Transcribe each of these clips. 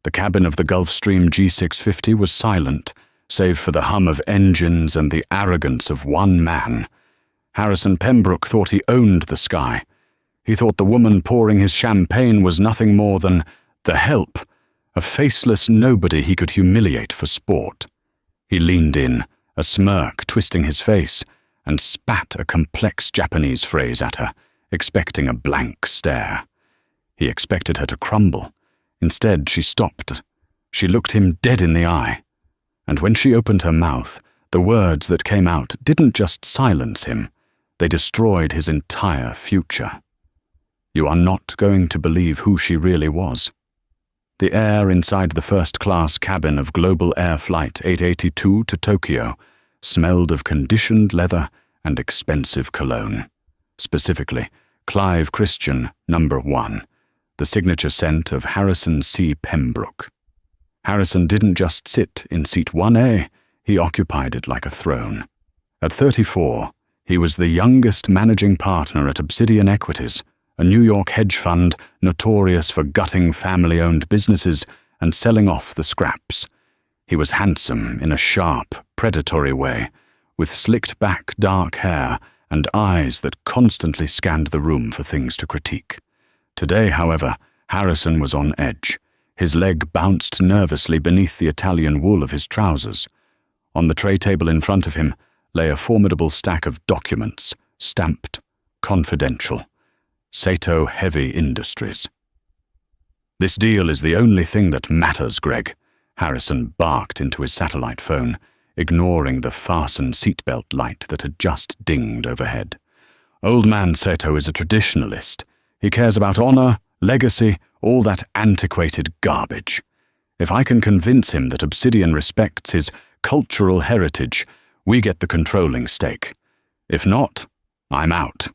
The cabin of the Gulfstream G650 was silent, save for the hum of engines and the arrogance of one man. Harrison Pembroke thought he owned the sky. He thought the woman pouring his champagne was nothing more than the help, a faceless nobody he could humiliate for sport. He leaned in, a smirk twisting his face, and spat a complex Japanese phrase at her, expecting a blank stare. He expected her to crumble. Instead, she stopped. She looked him dead in the eye. And when she opened her mouth, the words that came out didn't just silence him, they destroyed his entire future. You are not going to believe who she really was. The air inside the first-class cabin of Global Air Flight 882 to Tokyo smelled of conditioned leather and expensive cologne. Specifically, Clive Christian No. 1, the signature scent of Harrison C. Pembroke. Harrison didn't just sit in seat 1A, he occupied it like a throne. At 34, he was the youngest managing partner at Obsidian Equities, a New York hedge fund notorious for gutting family-owned businesses and selling off the scraps. He was handsome in a sharp, predatory way, with slicked-back dark hair and eyes that constantly scanned the room for things to critique. Today, however, Harrison was on edge. His leg bounced nervously beneath the Italian wool of his trousers. On the tray table in front of him lay a formidable stack of documents, stamped confidential. Sato Heavy Industries. "This deal is the only thing that matters, Greg," Harrison barked into his satellite phone, ignoring the fasten seatbelt light that had just dinged overhead. "Old man Sato is a traditionalist. He cares about honor, legacy, all that antiquated garbage. If I can convince him that Obsidian respects his cultural heritage, we get the controlling stake. If not, I'm out."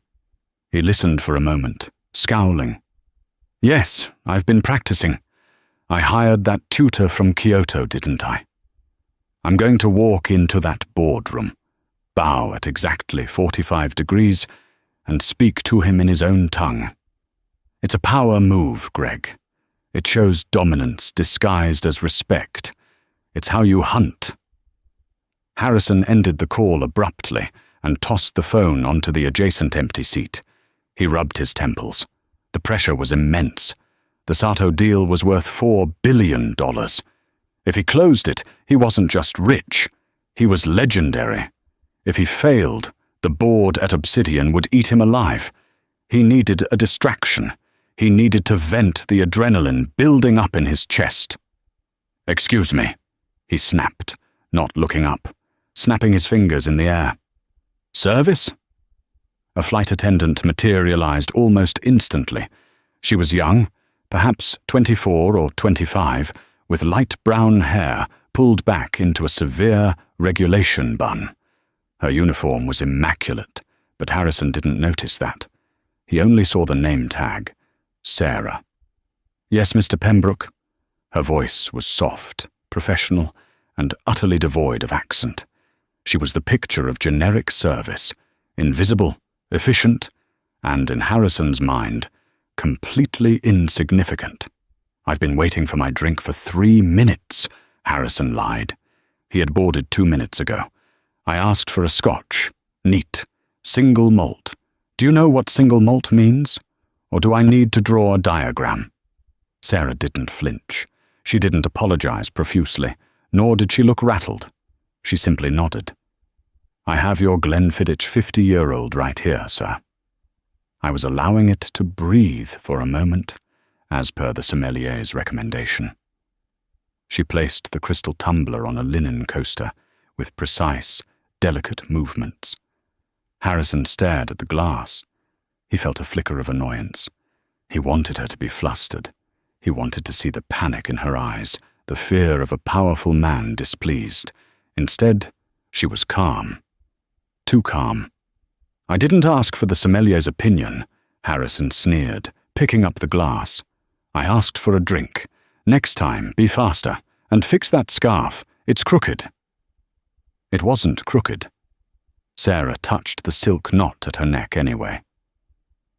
He listened for a moment, scowling. "Yes, I've been practicing. I hired that tutor from Kyoto, didn't I? I'm going to walk into that boardroom, bow at exactly 45 degrees, and speak to him in his own tongue. It's a power move, Greg. It shows dominance disguised as respect. It's how you hunt." Harrison ended the call abruptly and tossed the phone onto the adjacent empty seat. He rubbed his temples. The pressure was immense. The Sato deal was worth $4 billion. If he closed it, he wasn't just rich. He was legendary. If he failed, the board at Obsidian would eat him alive. He needed a distraction. He needed to vent the adrenaline building up in his chest. "Excuse me," he snapped, not looking up, snapping his fingers in the air. "Service?" A flight attendant materialized almost instantly. She was young, perhaps 24 or 25, with light brown hair pulled back into a severe regulation bun. Her uniform was immaculate, but Harrison didn't notice that. He only saw the name tag, Sarah. "Yes, Mr. Pembroke." Her voice was soft, professional, and utterly devoid of accent. She was the picture of generic service, invisible, efficient, and, in Harrison's mind, completely insignificant. "I've been waiting for my drink for 3 minutes, Harrison lied. He had boarded 2 minutes ago. "I asked for a scotch, neat, single malt. Do you know what single malt means? Or do I need to draw a diagram?" Sarah didn't flinch. She didn't apologize profusely, nor did she look rattled. She simply nodded. "I have your Glenfiddich 50-year-old right here, sir." I was allowing it to breathe for a moment, as per the sommelier's recommendation. She placed the crystal tumbler on a linen coaster, with precise, delicate movements. Harrison stared at the glass. He felt a flicker of annoyance. He wanted her to be flustered. He wanted to see the panic in her eyes, the fear of a powerful man displeased. Instead, she was calm. Too calm. "I didn't ask for the sommelier's opinion," Harrison sneered, picking up the glass. "I asked for a drink. Next time, be faster, and fix that scarf. It's crooked." It wasn't crooked. Sarah touched the silk knot at her neck anyway.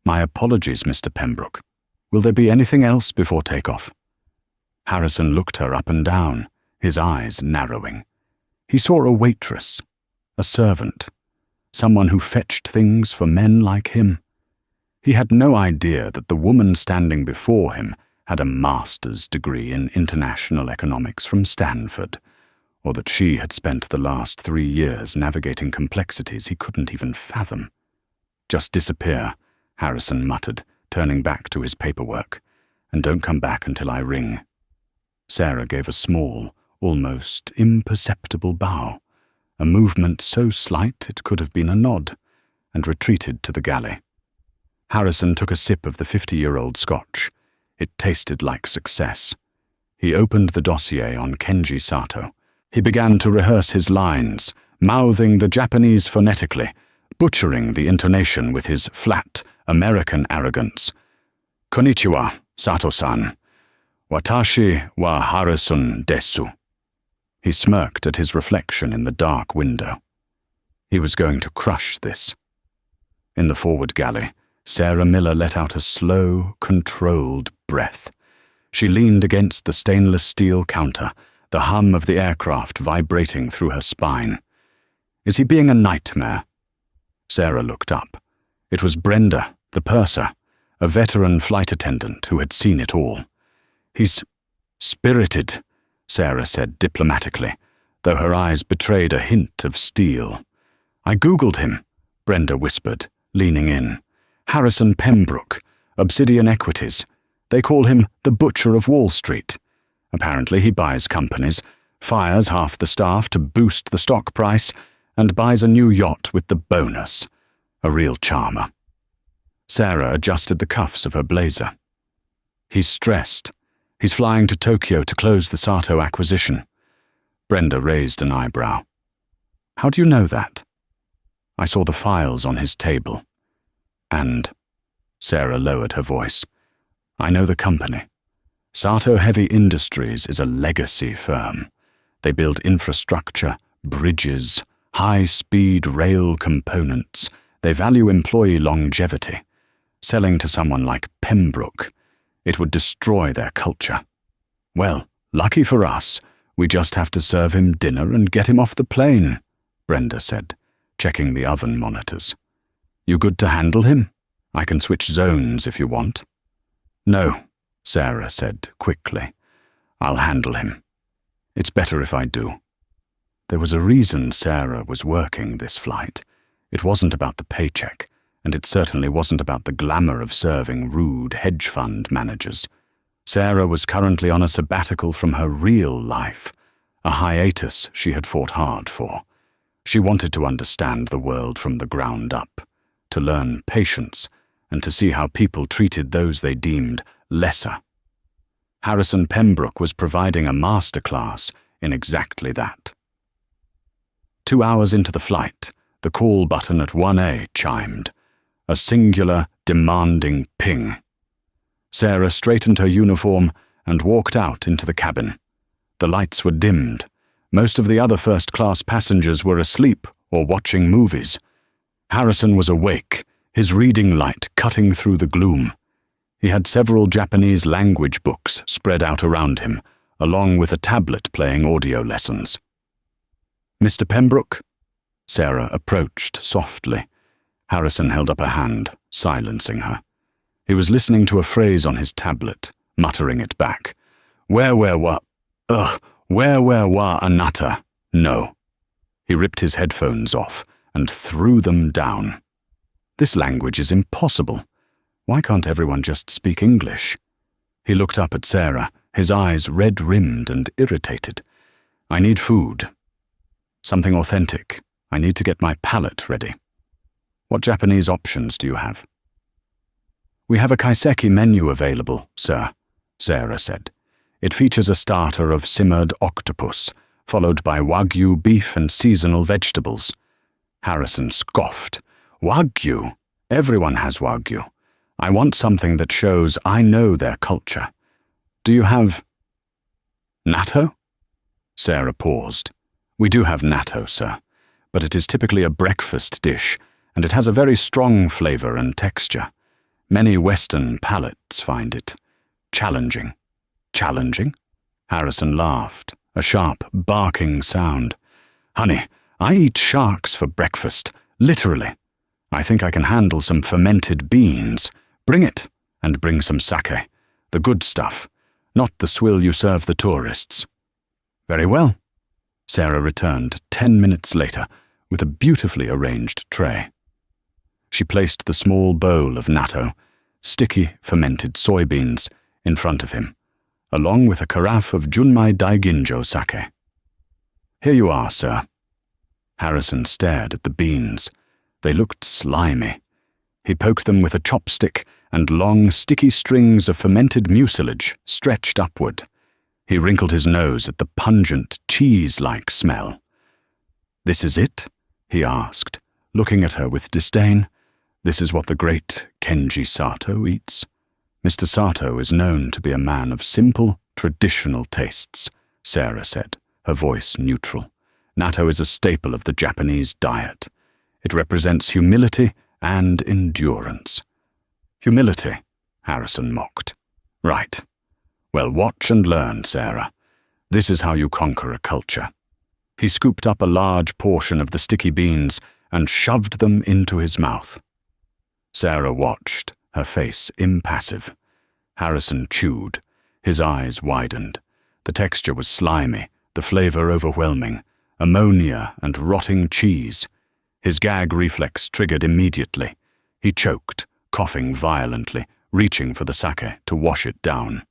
"My apologies, Mr. Pembroke. Will there be anything else before takeoff?" Harrison looked her up and down, his eyes narrowing. He saw a waitress, a servant, someone who fetched things for men like him. He had no idea that the woman standing before him had a master's degree in international economics from Stanford, or that she had spent the last 3 years navigating complexities he couldn't even fathom. "Just disappear," Harrison muttered, turning back to his paperwork, "and don't come back until I ring." Sarah gave a small, almost imperceptible bow, a movement so slight it could have been a nod, and retreated to the galley. Harrison took a sip of the 50-year-old scotch. It tasted like success. He opened the dossier on Kenji Sato. He began to rehearse his lines, mouthing the Japanese phonetically, butchering the intonation with his flat, American arrogance. "Konnichiwa, Sato-san. Watashi wa Harrison desu." He smirked at his reflection in the dark window. He was going to crush this. In the forward galley, Sarah Miller let out a slow, controlled breath. She leaned against the stainless steel counter, the hum of the aircraft vibrating through her spine. "Is he being a nightmare?" Sarah looked up. It was Brenda, the purser, a veteran flight attendant who had seen it all. "He's spirited," Sarah said diplomatically, though her eyes betrayed a hint of steel. "I Googled him," Brenda whispered, leaning in. "Harrison Pembroke, Obsidian Equities. They call him the Butcher of Wall Street. Apparently he buys companies, fires half the staff to boost the stock price, and buys a new yacht with the bonus. A real charmer." Sarah adjusted the cuffs of her blazer. "He's stressed. He's flying to Tokyo to close the Sato acquisition." Brenda raised an eyebrow. "How do you know that?" "I saw the files on his table. And," Sarah lowered her voice, "I know the company. Sato Heavy Industries is a legacy firm. They build infrastructure, bridges, high-speed rail components. They value employee longevity. Selling to someone like Pembroke, it would destroy their culture. Well, lucky for us, we just have to serve him dinner and get him off the plane," Brenda said, checking the oven monitors. "You good to handle him? I can switch zones if you want." "No," Sarah said quickly. "I'll handle him. It's better if I do." There was a reason Sarah was working this flight. It wasn't about the paycheck, and it certainly wasn't about the glamour of serving rude hedge fund managers. Sarah was currently on a sabbatical from her real life, a hiatus she had fought hard for. She wanted to understand the world from the ground up, to learn patience, and to see how people treated those they deemed lesser. Harrison Pembroke was providing a masterclass in exactly that. 2 hours into the flight, the call button at 1A chimed, a singular, demanding ping. Sarah straightened her uniform and walked out into the cabin. The lights were dimmed. Most of the other first-class passengers were asleep or watching movies. Harrison was awake, his reading light cutting through the gloom. He had several Japanese language books spread out around him, along with a tablet playing audio lessons. "Mr. Pembroke?" Sarah approached softly. Harrison held up a hand, silencing her. He was listening to a phrase on his tablet, muttering it back. Where wa anata? No." He ripped his headphones off and threw them down. "This language is impossible. Why can't everyone just speak English?" He looked up at Sarah, his eyes red-rimmed and irritated. "I need food. Something authentic. I need to get my palate ready. What Japanese options do you have?" "We have a kaiseki menu available, sir," Sarah said. "It features a starter of simmered octopus, followed by Wagyu beef and seasonal vegetables." Harrison scoffed. "Wagyu? Everyone has Wagyu. I want something that shows I know their culture. Do you have natto?" Sarah paused. "We do have natto, sir, but it is typically a breakfast dish, and it has a very strong flavor and texture. Many Western palates find it challenging." "Challenging?" Harrison laughed, a sharp, barking sound. Honey, I eat sharks for breakfast, literally. I think I can handle some fermented beans. Bring it, and bring some sake, the good stuff, not the swill you serve the tourists. Very well. Sarah returned 10 minutes later with a beautifully arranged tray. She placed the small bowl of natto, sticky fermented soybeans, in front of him, along with a carafe of Junmai Daiginjo sake. Here you are, sir. Harrison stared at the beans. They looked slimy. He poked them with a chopstick, and long, sticky strings of fermented mucilage stretched upward. He wrinkled his nose at the pungent, cheese-like smell. This is it? He asked, looking at her with disdain. This is what the great Kenji Sato eats? Mr. Sato is known to be a man of simple, traditional tastes, Sarah said, her voice neutral. Natto is a staple of the Japanese diet. It represents humility and endurance. Humility, Harrison mocked. Right. Well, watch and learn, Sarah. This is how you conquer a culture. He scooped up a large portion of the sticky beans and shoved them into his mouth. Sarah watched, her face impassive. Harrison chewed. His eyes widened. The texture was slimy, the flavor overwhelming. Ammonia and rotting cheese. His gag reflex triggered immediately. He choked, coughing violently, reaching for the sake to wash it down.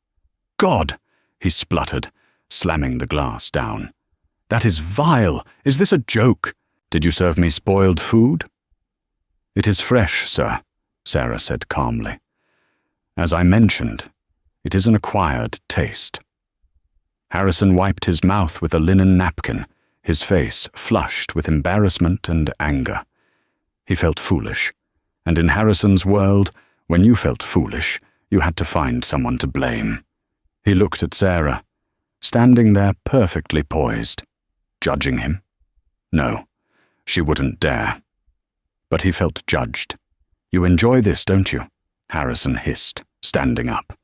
God! He spluttered, slamming the glass down. That is vile! Is this a joke? Did you serve me spoiled food? It is fresh, sir, Sarah said calmly. As I mentioned, it is an acquired taste. Harrison wiped his mouth with a linen napkin, his face flushed with embarrassment and anger. He felt foolish, and in Harrison's world, when you felt foolish, you had to find someone to blame. He looked at Sarah, standing there perfectly poised. Judging him? No, she wouldn't dare. But he felt judged. You enjoy this, don't you? Harrison hissed, standing up.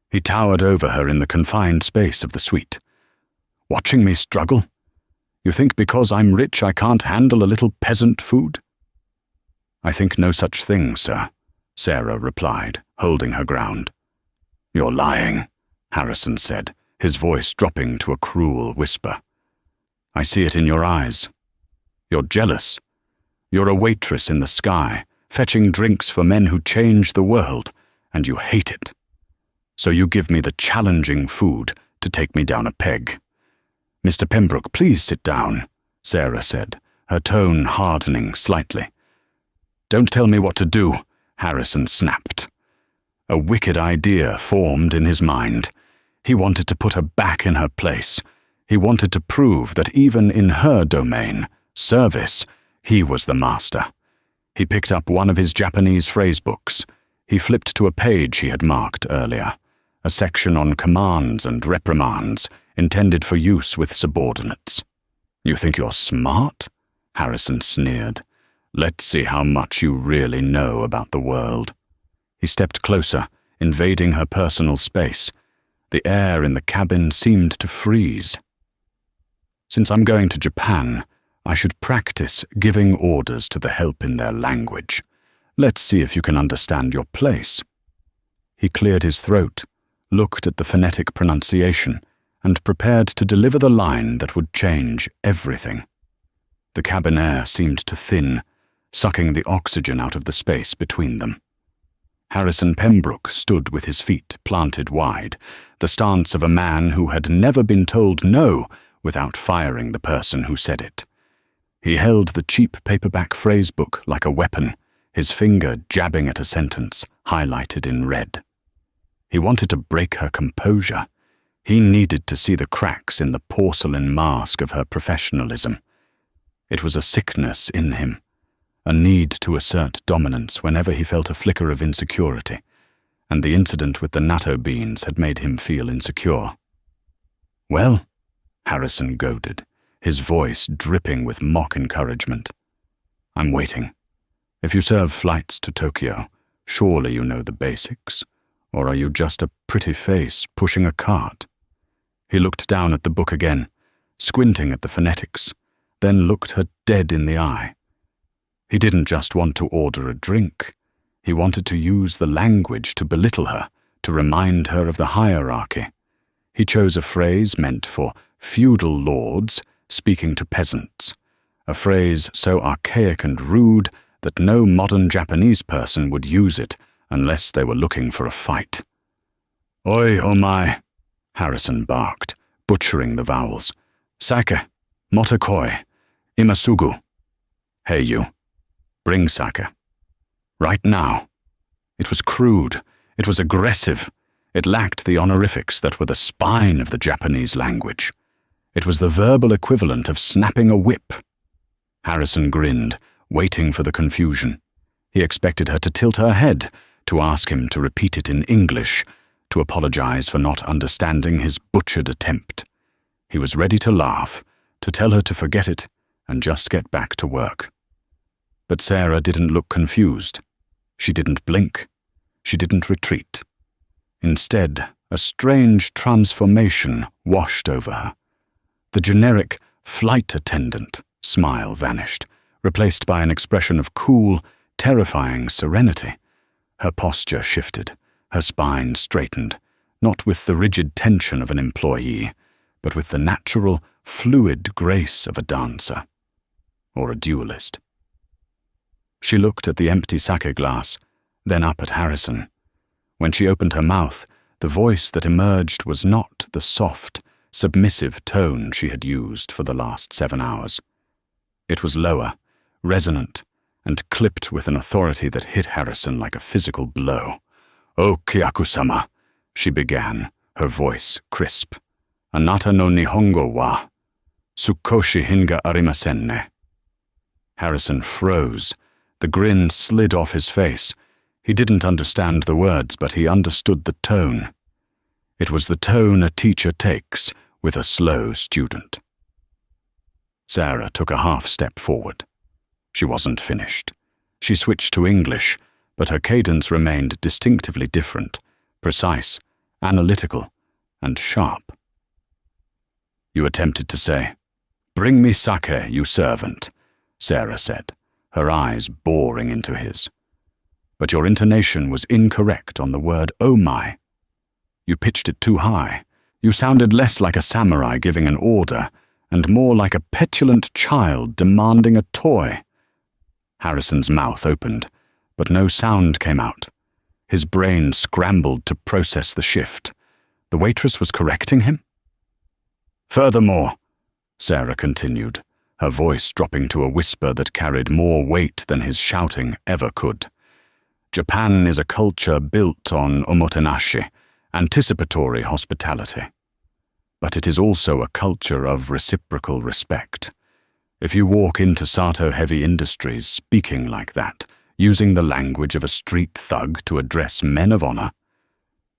He towered over her in the confined space of the suite. Watching me struggle? You think because I'm rich I can't handle a little peasant food? I think no such thing, sir, Sarah replied, holding her ground. You're lying, Harrison said, his voice dropping to a cruel whisper. I see it in your eyes. You're jealous. You're a waitress in the sky, fetching drinks for men who change the world, and you hate it. So you give me the challenging food to take me down a peg. Mr. Pembroke, please sit down, Sarah said, her tone hardening slightly. Don't tell me what to do, Harrison snapped. A wicked idea formed in his mind. He wanted to put her back in her place. He wanted to prove that even in her domain, service, he was the master. He picked up one of his Japanese phrasebooks. He flipped to a page he had marked earlier, a section on commands and reprimands intended for use with subordinates. You think you're smart? Harrison sneered. Let's see how much you really know about the world. He stepped closer, invading her personal space. The air in the cabin seemed to freeze. Since I'm going to Japan, I should practice giving orders to the help in their language. Let's see if you can understand your place. He cleared his throat, looked at the phonetic pronunciation, and prepared to deliver the line that would change everything. The cabin air seemed to thin, sucking the oxygen out of the space between them. Harrison Pembroke stood with his feet planted wide, the stance of a man who had never been told no without firing the person who said it. He held the cheap paperback phrasebook like a weapon, his finger jabbing at a sentence, highlighted in red. He wanted to break her composure. He needed to see the cracks in the porcelain mask of her professionalism. It was a sickness in him, a need to assert dominance whenever he felt a flicker of insecurity, and the incident with the natto beans had made him feel insecure. Well, Harrison goaded, his voice dripping with mock encouragement. I'm waiting. If you serve flights to Tokyo, surely you know the basics, or are you just a pretty face pushing a cart? He looked down at the book again, squinting at the phonetics, then looked her dead in the eye. He didn't just want to order a drink. He wanted to use the language to belittle her, to remind her of the hierarchy. He chose a phrase meant for feudal lords speaking to peasants, a phrase so archaic and rude that no modern Japanese person would use it unless they were looking for a fight. "Oi, omae," Harrison barked, butchering the vowels. "Sake, motekoi, imasugu." "Hey you, bring sake. Right now." It was crude. It was aggressive. It lacked the honorifics that were the spine of the Japanese language. It was the verbal equivalent of snapping a whip. Harrison grinned, waiting for the confusion. He expected her to tilt her head, to ask him to repeat it in English, to apologize for not understanding his butchered attempt. He was ready to laugh, to tell her to forget it and just get back to work. But Sarah didn't look confused. She didn't blink. She didn't retreat. Instead, a strange transformation washed over her. The generic flight attendant smile vanished, replaced by an expression of cool, terrifying serenity. Her posture shifted, her spine straightened, not with the rigid tension of an employee, but with the natural, fluid grace of a dancer or a duelist. She looked at the empty sake glass, then up at Harrison. When she opened her mouth, the voice that emerged was not the soft, submissive tone she had used for the last 7 hours. It was lower, resonant, and clipped with an authority that hit Harrison like a physical blow. "O Kyaku-sama," she began, her voice crisp. "Anata no Nihongo wa sukoshi hinga arimasen ne." Harrison froze. The grin slid off his face. He didn't understand the words, but he understood the tone. It was the tone a teacher takes with a slow student. Sarah took a half step forward. She wasn't finished. She switched to English, but her cadence remained distinctively different, precise, analytical, and sharp. "You attempted to say, 'Bring me sake, you servant,'" Sarah said, her eyes boring into his. "But your intonation was incorrect on the word 'oh my.' You pitched it too high. You sounded less like a samurai giving an order, and more like a petulant child demanding a toy." Harrison's mouth opened, but no sound came out. His brain scrambled to process the shift. The waitress was correcting him? "Furthermore," Sarah continued, her voice dropping to a whisper that carried more weight than his shouting ever could. "Japan is a culture built on omotenashi, anticipatory hospitality. But it is also a culture of reciprocal respect. If you walk into Sato Heavy Industries speaking like that, using the language of a street thug to address men of honor,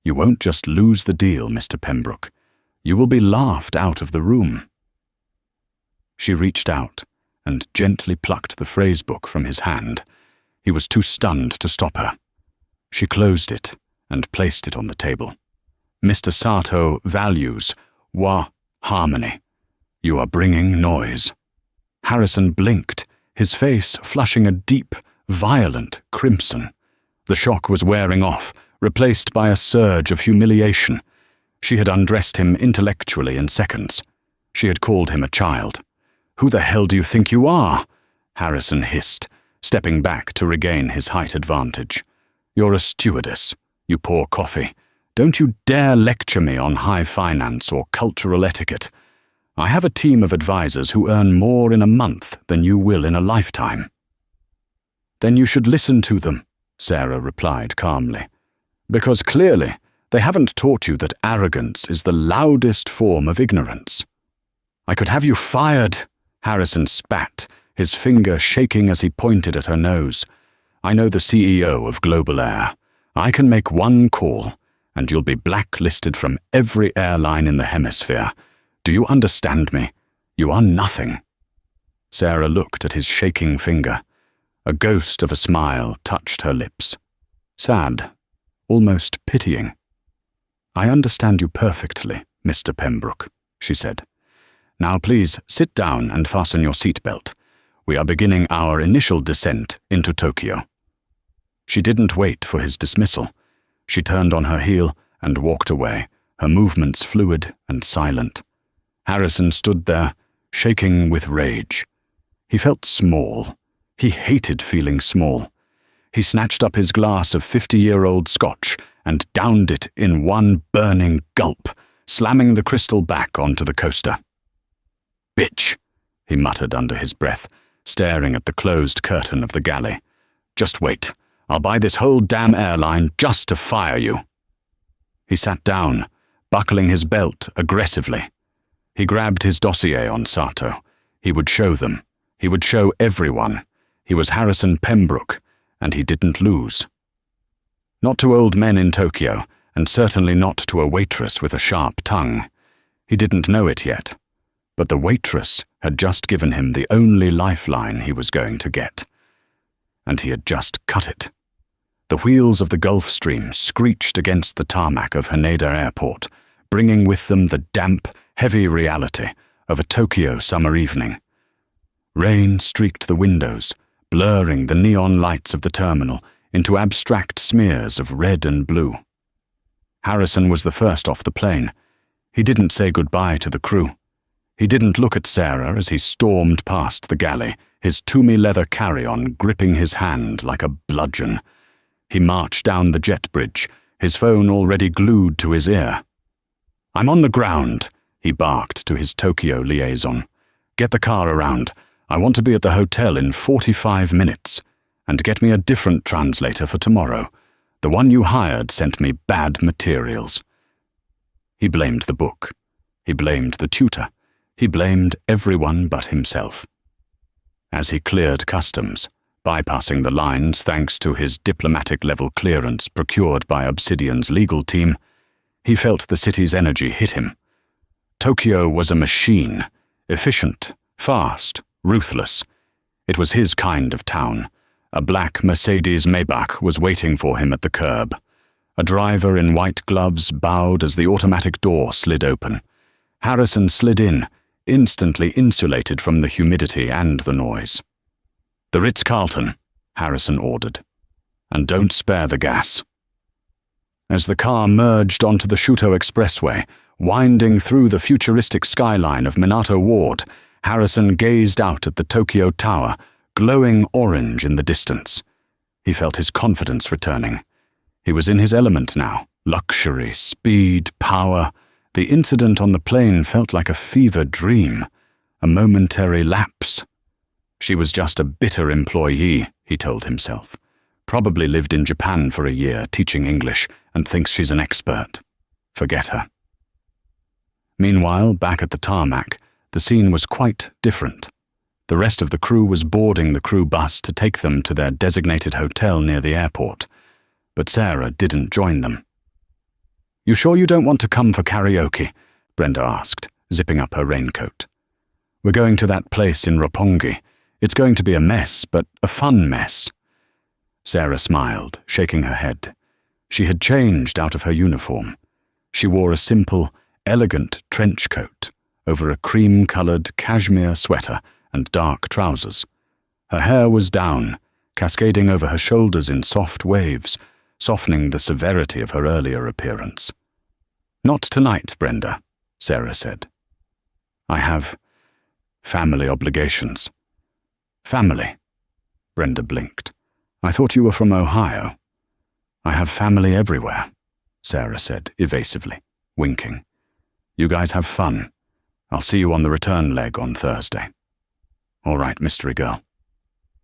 you won't just lose the deal, Mr. Pembroke. You will be laughed out of the room." She reached out and gently plucked the phrasebook from his hand. He was too stunned to stop her. She closed it and placed it on the table. "Mr. Sato values harmony. You are bringing noise." Harrison blinked, his face flushing a deep, violent crimson. The shock was wearing off, replaced by a surge of humiliation. She had undressed him intellectually in seconds. She had called him a child. "Who the hell do you think you are?" Harrison hissed, stepping back to regain his height advantage. "You're a stewardess. You pour coffee. Don't you dare lecture me on high finance or cultural etiquette. I have a team of advisors who earn more in a month than you will in a lifetime." "Then you should listen to them," Sarah replied calmly. "Because clearly they haven't taught you that arrogance is the loudest form of ignorance." "I could have you fired," Harrison spat, his finger shaking as he pointed at her nose. "I know the CEO of Global Air. I can make one call, and you'll be blacklisted from every airline in the hemisphere. Do you understand me? You are nothing." Sarah looked at his shaking finger. A ghost of a smile touched her lips. Sad, almost pitying. "I understand you perfectly, Mr. Pembroke," she said. "Now please sit down and fasten your seatbelt. We are beginning our initial descent into Tokyo." She didn't wait for his dismissal. She turned on her heel and walked away, her movements fluid and silent. Harrison stood there, shaking with rage. He felt small. He hated feeling small. He snatched up his glass of 50-year-old scotch and downed it in one burning gulp, slamming the crystal back onto the coaster. "Bitch," he muttered under his breath, staring at the closed curtain of the galley. "Just wait. I'll buy this whole damn airline just to fire you." He sat down, buckling his belt aggressively. He grabbed his dossier on Sato. He would show them. He would show everyone. He was Harrison Pembroke, and he didn't lose. Not to old men in Tokyo, and certainly not to a waitress with a sharp tongue. He didn't know it yet, but the waitress had just given him the only lifeline he was going to get. And he had just cut it. The wheels of the Gulf Stream screeched against the tarmac of Haneda Airport, bringing with them the damp, heavy reality of a Tokyo summer evening. Rain streaked the windows, blurring the neon lights of the terminal into abstract smears of red and blue. Harrison was the first off the plane. He didn't say goodbye to the crew. He didn't look at Sarah as he stormed past the galley, his Toomey leather carry-on gripping his hand like a bludgeon. He marched down the jet bridge, his phone already glued to his ear. "I'm on the ground," he barked to his Tokyo liaison. "Get the car around. I want to be at the hotel in 45 minutes. And get me a different translator for tomorrow. The one you hired sent me bad materials." He blamed the book. He blamed the tutor. He blamed everyone but himself. As he cleared customs, bypassing the lines thanks to his diplomatic-level clearance procured by Obsidian's legal team, he felt the city's energy hit him. Tokyo was a machine, efficient, fast, ruthless. It was his kind of town. A black Mercedes Maybach was waiting for him at the curb. A driver in white gloves bowed as the automatic door slid open. Harrison slid in, instantly insulated from the humidity and the noise. "The Ritz-Carlton," Harrison ordered. "And don't spare the gas." As the car merged onto the Shuto Expressway, winding through the futuristic skyline of Minato Ward, Harrison gazed out at the Tokyo Tower, glowing orange in the distance. He felt his confidence returning. He was in his element now. Luxury, speed, power. The incident on the plane felt like a fever dream, a momentary lapse. She was just a bitter employee, he told himself. Probably lived in Japan for a year teaching English and thinks she's an expert. Forget her. Meanwhile, back at the tarmac, the scene was quite different. The rest of the crew was boarding the crew bus to take them to their designated hotel near the airport, but Sarah didn't join them. "You sure you don't want to come for karaoke?" Brenda asked, zipping up her raincoat. "We're going to that place in Roppongi. It's going to be a mess, but a fun mess." Sarah smiled, shaking her head. She had changed out of her uniform. She wore a simple, elegant trench coat over a cream-colored cashmere sweater and dark trousers. Her hair was down, cascading over her shoulders in soft waves, softening the severity of her earlier appearance. "Not tonight, Brenda," Sarah said. "I have family obligations." "Family?" Brenda blinked. "I thought you were from Ohio." "I have family everywhere," Sarah said evasively, winking. "You guys have fun. I'll see you on the return leg on Thursday." "All right, mystery girl.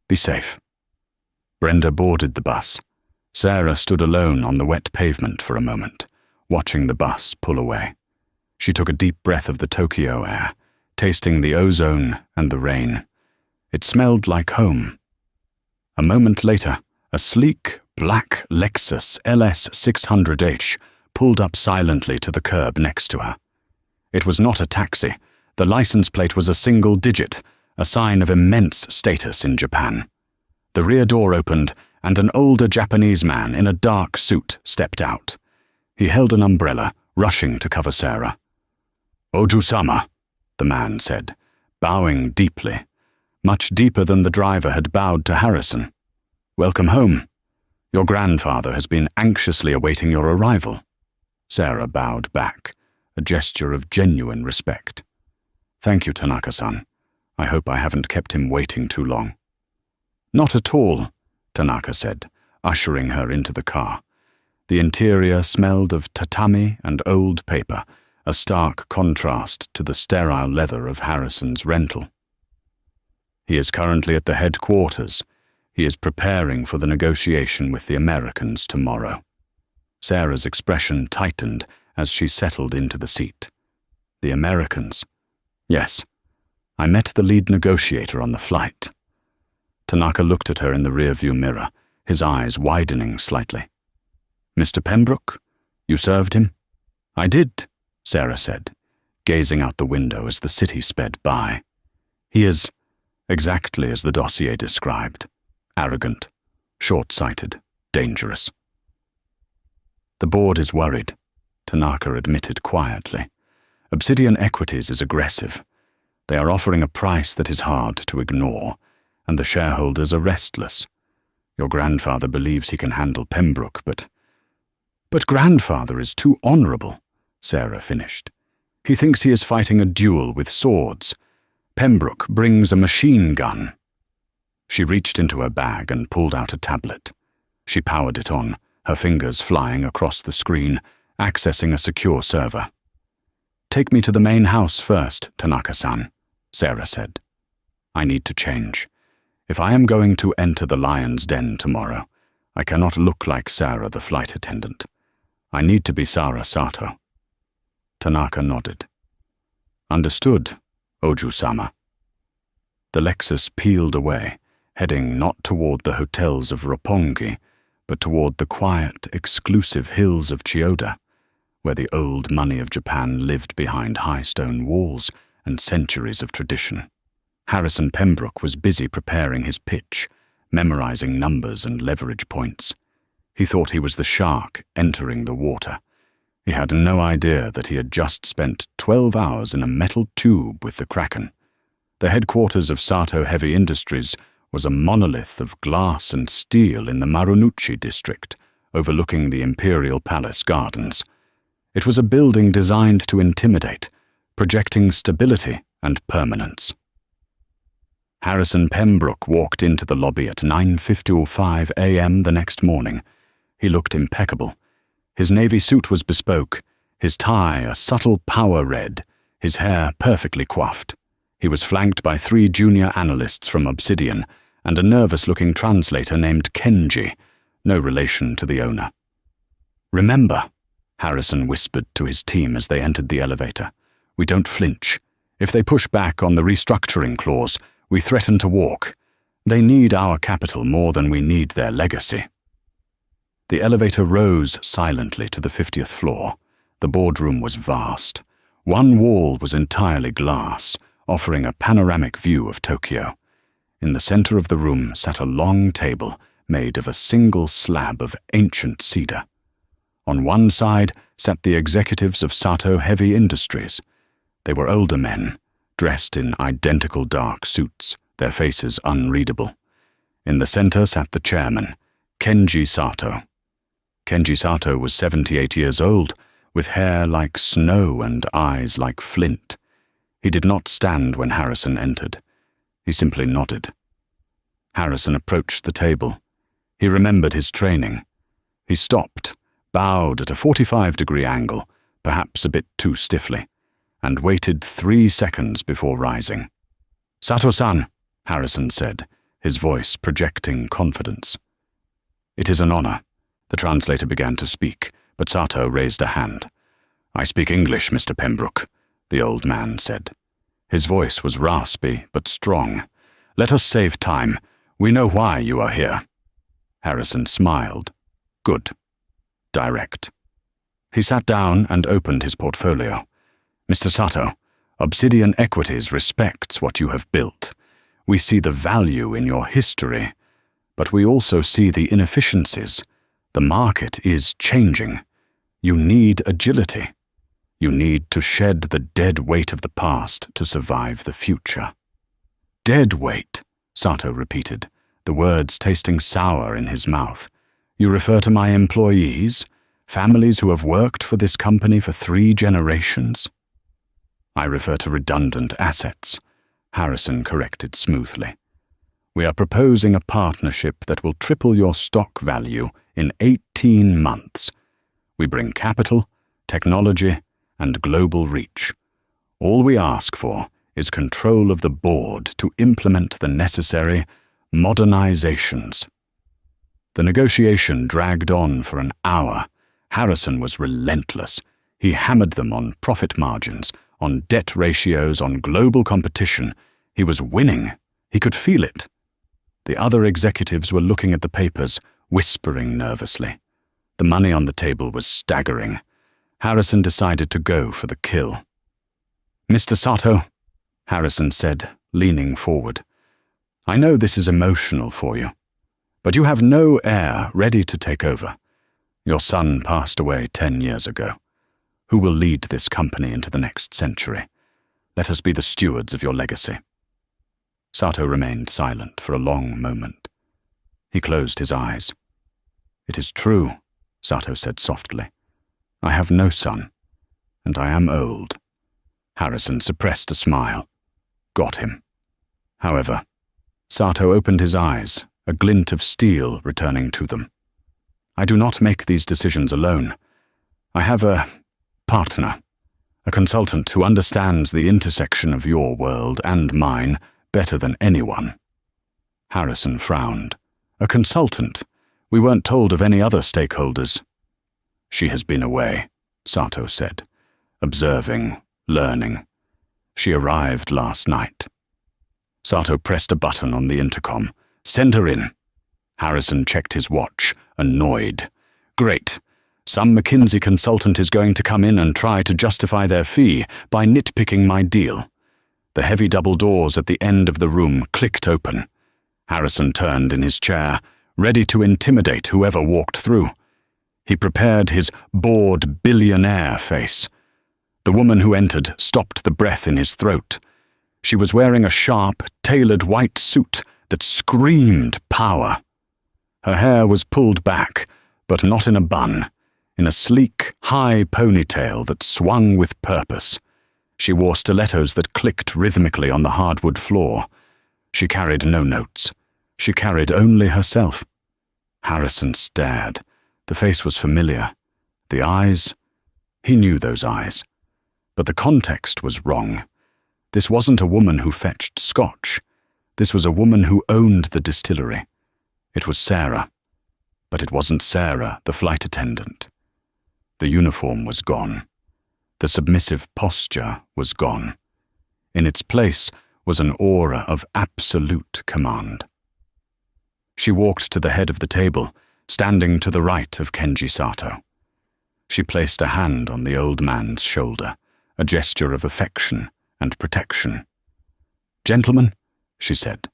Be safe." Brenda boarded the bus. Sarah stood alone on the wet pavement for a moment, watching the bus pull away. She took a deep breath of the Tokyo air, tasting the ozone and the rain. It smelled like home. A moment later, a sleek, black Lexus LS 600H pulled up silently to the curb next to her. It was not a taxi. The license plate was a single digit, a sign of immense status in Japan. The rear door opened, and an older Japanese man in a dark suit stepped out. He held an umbrella, rushing to cover Sarah. "Oju-sama," the man said, bowing deeply, much deeper than the driver had bowed to Harrison. "Welcome home. Your grandfather has been anxiously awaiting your arrival." Sarah bowed back, a gesture of genuine respect. "Thank you, Tanaka-san. I hope I haven't kept him waiting too long." "Not at all," Tanaka said, ushering her into the car. The interior smelled of tatami and old paper, a stark contrast to the sterile leather of Harrison's rental. "He is currently at the headquarters. He is preparing for the negotiation with the Americans tomorrow." Sarah's expression tightened as she settled into the seat. "The Americans?" "Yes. I met the lead negotiator on the flight." Tanaka looked at her in the rearview mirror, his eyes widening slightly. "Mr. Pembroke? You served him?" "I did," Sarah said, gazing out the window as the city sped by. "He is exactly as the dossier described. Arrogant, short-sighted, dangerous." "The board is worried," Tanaka admitted quietly. "Obsidian Equities is aggressive. They are offering a price that is hard to ignore, and the shareholders are restless. Your grandfather believes he can handle Pembroke, but grandfather is too honorable," Sarah finished. "He thinks he is fighting a duel with swords. Pembroke brings a machine gun." She reached into her bag and pulled out a tablet. She powered it on, her fingers flying across the screen, accessing a secure server. "Take me to the main house first, Tanaka-san," Sarah said. "I need to change. If I am going to enter the lion's den tomorrow, I cannot look like Sarah, the flight attendant. I need to be Sarah Sato." Tanaka nodded. "Understood, Oju-sama." The Lexus peeled away, heading not toward the hotels of Roppongi, but toward the quiet, exclusive hills of Chiyoda, where the old money of Japan lived behind high stone walls and centuries of tradition. Harrison Pembroke was busy preparing his pitch, memorizing numbers and leverage points. He thought he was the shark entering the water. He had no idea that he had just spent 12 hours in a metal tube with the Kraken. The headquarters of Sato Heavy Industries was a monolith of glass and steel in the Marunouchi district, overlooking the Imperial Palace gardens. It was a building designed to intimidate, projecting stability and permanence. Harrison Pembroke walked into the lobby at 9:55 a.m. the next morning. He looked impeccable. His navy suit was bespoke, his tie a subtle power red, his hair perfectly coiffed. He was flanked by 3 junior analysts from Obsidian and a nervous-looking translator named Kenji, no relation to the owner. "Remember," Harrison whispered to his team as they entered the elevator, "we don't flinch. If they push back on the restructuring clause, we threaten to walk. They need our capital more than we need their legacy." The elevator rose silently to the 50th floor. The boardroom was vast. One wall was entirely glass, offering a panoramic view of Tokyo. In the center of the room sat a long table made of a single slab of ancient cedar. On one side sat the executives of Sato Heavy Industries. They were older men, dressed in identical dark suits, their faces unreadable. In the center sat the chairman, Kenji Sato. Kenji Sato was 78 years old, with hair like snow and eyes like flint. He did not stand when Harrison entered. He simply nodded. Harrison approached the table. He remembered his training. He stopped, bowed at a 45-degree angle, perhaps a bit too stiffly, and waited 3 seconds before rising. "Sato-san," Harrison said, his voice projecting confidence. "It is an honor." The translator began to speak, but Sato raised a hand. "I speak English, Mr. Pembroke," the old man said. His voice was raspy but strong. "Let us save time. We know why you are here." Harrison smiled. "Good. Direct." He sat down and opened his portfolio. "Mr. Sato, Obsidian Equities respects what you have built. We see the value in your history, but we also see the inefficiencies. The market is changing. You need agility." You need to shed the dead weight of the past to survive the future. Dead weight, Sato repeated, the words tasting sour in his mouth. You refer to my employees, families who have worked for this company for 3 generations? I refer to redundant assets, Harrison corrected smoothly. We are proposing a partnership that will triple your stock value in 18 months. We bring capital, technology, and global reach. All we ask for is control of the board to implement the necessary modernizations. The negotiation dragged on for an hour. Harrison was relentless. He hammered them on profit margins, on debt ratios, on global competition. He was winning. He could feel it. The other executives were looking at the papers, whispering nervously. The money on the table was staggering. Harrison decided to go for the kill. Mr. Sato, Harrison said, leaning forward, I know this is emotional for you, but you have no heir ready to take over. Your son passed away 10 years ago. Who will lead this company into the next century? Let us be the stewards of your legacy. Sato remained silent for a long moment. He closed his eyes. It is true, Sato said softly. I have no son, and I am old. Harrison suppressed a smile. Got him. However, Sato opened his eyes, a glint of steel returning to them. I do not make these decisions alone. I have a partner, a consultant who understands the intersection of your world and mine better than anyone. Harrison frowned. A consultant? We weren't told of any other stakeholders. She has been away, Sato said, observing, learning. She arrived last night. Sato pressed a button on the intercom. Send her in. Harrison checked his watch, annoyed. Great. Some McKinsey consultant is going to come in and try to justify their fee by nitpicking my deal. The heavy double doors at the end of the room clicked open. Harrison turned in his chair, ready to intimidate whoever walked through. He prepared his bored billionaire face. The woman who entered stopped the breath in his throat. She was wearing a sharp, tailored white suit that screamed power. Her hair was pulled back, but not in a bun, in a sleek, high ponytail that swung with purpose. She wore stilettos that clicked rhythmically on the hardwood floor. She carried no notes. She carried only herself. Harrison stared. The face was familiar. The eyes? He knew those eyes. But the context was wrong. This wasn't a woman who fetched scotch. This was a woman who owned the distillery. It was Sarah. But it wasn't Sarah, the flight attendant. The uniform was gone. The submissive posture was gone. In its place was an aura of absolute command. She walked to the head of the table, standing to the right of Kenji Sato. She placed a hand on the old man's shoulder, a gesture of affection and protection. "Gentlemen," she said.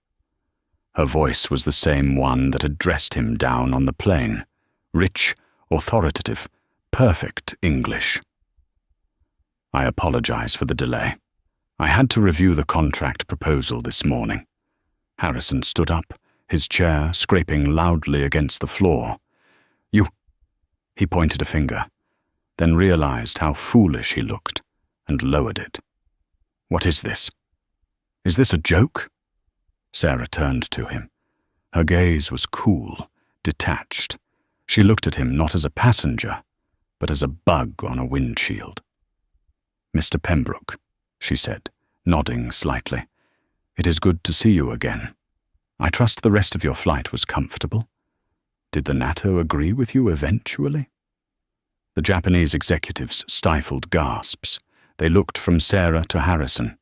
Her voice was the same one that had dressed him down on the plane, rich, authoritative, perfect English. "I apologize for the delay. I had to review the contract proposal this morning." Harrison stood up, his chair scraping loudly against the floor. "You—" He pointed a finger, then realized how foolish he looked, and lowered it. "What is this? Is this a joke?" Sarah turned to him. Her gaze was cool, detached. She looked at him not as a passenger, but as a bug on a windshield. "Mr. Pembroke," she said, nodding slightly, "it is good to see you again. I trust the rest of your flight was comfortable. Did the NATO agree with you eventually?" The Japanese executives stifled gasps. They looked from Sarah to Harrison.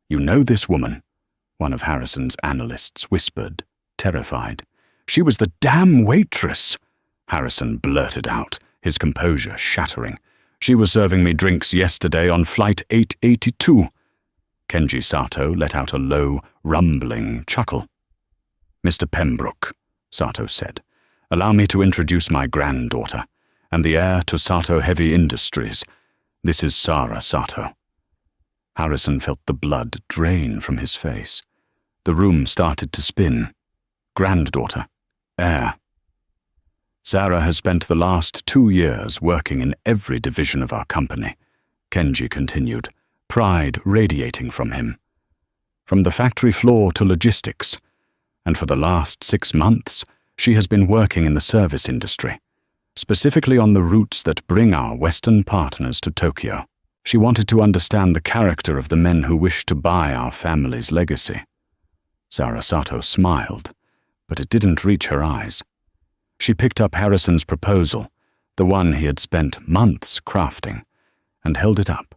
"You know this woman?" one of Harrison's analysts whispered, terrified. "She was the damn waitress," Harrison blurted out, his composure shattering. "She was serving me drinks yesterday on flight 882. Kenji Sato let out a low, rumbling chuckle. "Mr. Pembroke," Sato said, "allow me to introduce my granddaughter, and the heir to Sato Heavy Industries, This is Sarah Sato." Harrison felt the blood drain from his face. The room started to spin. Granddaughter. Heir. "Sarah has spent the last 2 years working in every division of our company," Kenji continued, pride radiating from him. "From the factory floor to logistics. And for the last 6 months, she has been working in the service industry, specifically on the routes that bring our Western partners to Tokyo. She wanted to understand the character of the men who wish to buy our family's legacy." Sarah Sato smiled, but it didn't reach her eyes. She picked up Harrison's proposal, the one he had spent months crafting, and held it up.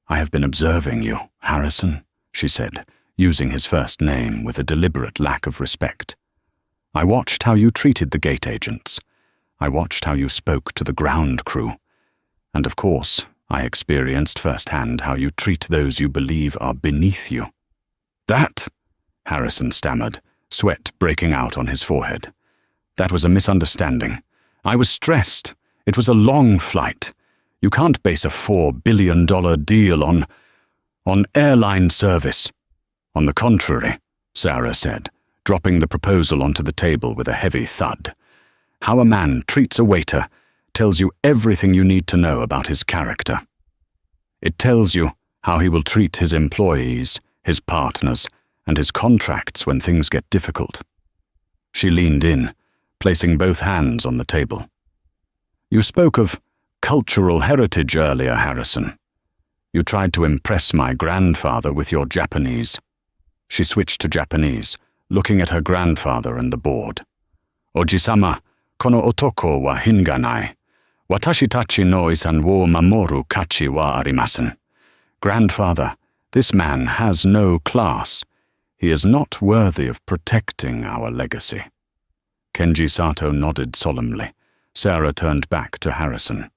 "I have been observing you, Harrison," she said, using his first name with a deliberate lack of respect. "I watched how you treated the gate agents. I watched how you spoke to the ground crew. And of course, I experienced firsthand how you treat those you believe are beneath you." "That," Harrison stammered, sweat breaking out on his forehead. "That was a misunderstanding. I was stressed. It was a long flight. You can't base a $4 billion deal on airline service." "On the contrary," Sarah said, dropping the proposal onto the table with a heavy thud. "How a man treats a waiter tells you everything you need to know about his character. It tells you how he will treat his employees, his partners, and his contracts when things get difficult." She leaned in, placing both hands on the table. "You spoke of cultural heritage earlier, Harrison. You tried to impress my grandfather with your Japanese." She switched to Japanese, looking at her grandfather and the board. "Oji-sama, kono otoko wa hin ga nai. Watashi tachi no isan wo mamoru kachi wa arimasen." "Grandfather, this man has no class. He is not worthy of protecting our legacy." Kenji Sato nodded solemnly. Sarah turned back to Harrison.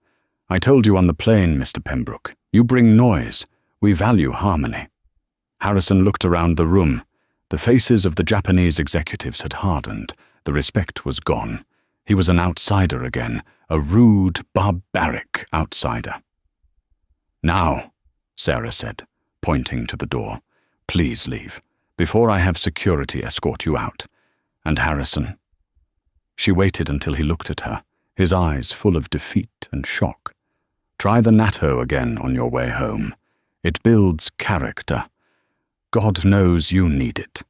"I told you on the plane, Mr. Pembroke. You bring noise. We value harmony." Harrison looked around the room. The faces of the Japanese executives had hardened. The respect was gone. He was an outsider again, a rude, barbaric outsider. "Now," Sarah said, pointing to the door, "please leave, before I have security escort you out. And Harrison." She waited until he looked at her, his eyes full of defeat and shock. "Try the natto again on your way home. It builds character. God knows you need it."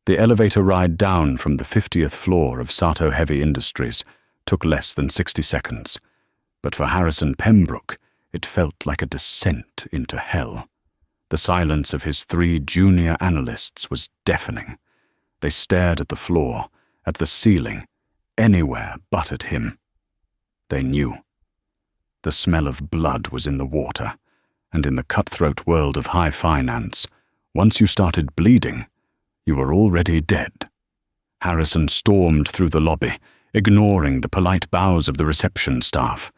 The elevator ride down from the 50th floor of Sato Heavy Industries took less than 60 seconds, but for Harrison Pembroke, it felt like a descent into hell. The silence of his 3 junior analysts was deafening. They stared at the floor, at the ceiling, anywhere but at him. They knew. The smell of blood was in the water, and in the cutthroat world of high finance, once you started bleeding, you were already dead. Harrison stormed through the lobby, ignoring the polite bows of the reception staff.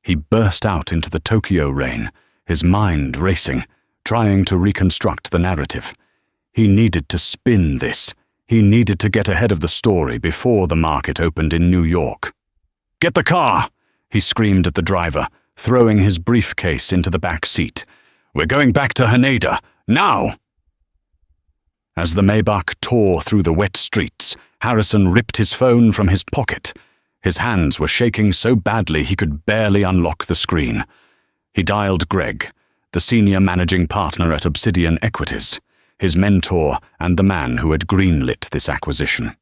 He burst out into the Tokyo rain, his mind racing, trying to reconstruct the narrative. He needed to spin this. He needed to get ahead of the story before the market opened in New York. "Get the car!" he screamed at the driver, throwing his briefcase into the back seat. "We're going back to Haneda, now!" As the Maybach tore through the wet streets, Harrison ripped his phone from his pocket. His hands were shaking so badly he could barely unlock the screen. He dialed Greg, the senior managing partner at Obsidian Equities, his mentor and the man who had greenlit this acquisition.